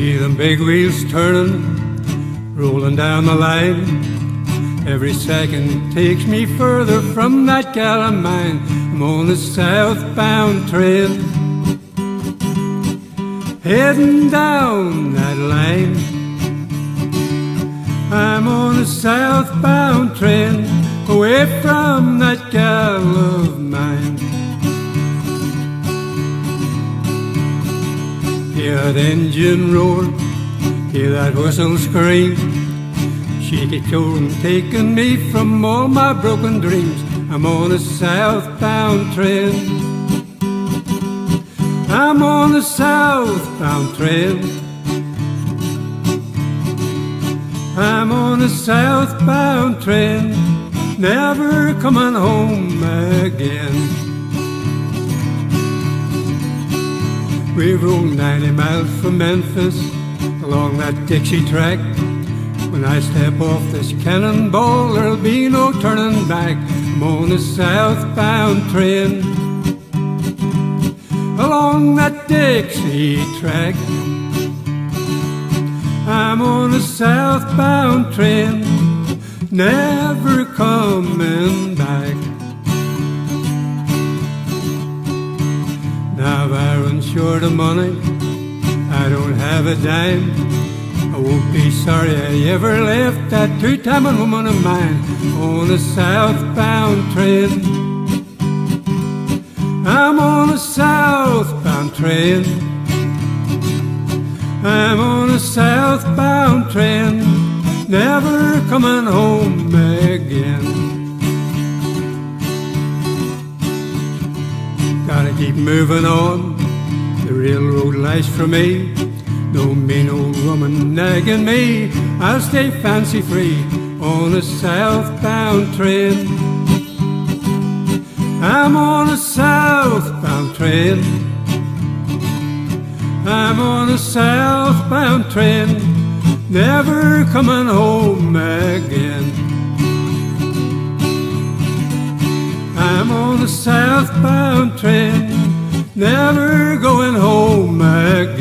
See them big wheels turning, rolling down the line. Every second takes me further from that gal of mine. I'm on the southbound train, heading down that line. I'm on a southbound train, away from that gal of mine. Hear that engine roar, hear that whistle scream. She keeps on taking me from all my broken dreams. I'm on a southbound train, I'm on a southbound train, I'm on a southbound train, never coming home again. We rode 90 miles from Memphis along that Dixie track. When I step off this cannonball, there'll be no turning back. I'm on a southbound train along that Dixie track. I'm on a southbound train, never coming back. Now if I run short of money, I don't have a dime, I won't be sorry I ever left that two-timing woman of mine. On a southbound train, I'm on a southbound train, I'm on a southbound train, never coming home again. Gotta keep moving on, the railroad lies for me. No mean old woman nagging me, I'll stay fancy free on a southbound train. I'm on a southbound train, I'm on a southbound train, never coming home again. I'm on a southbound train, never going home again.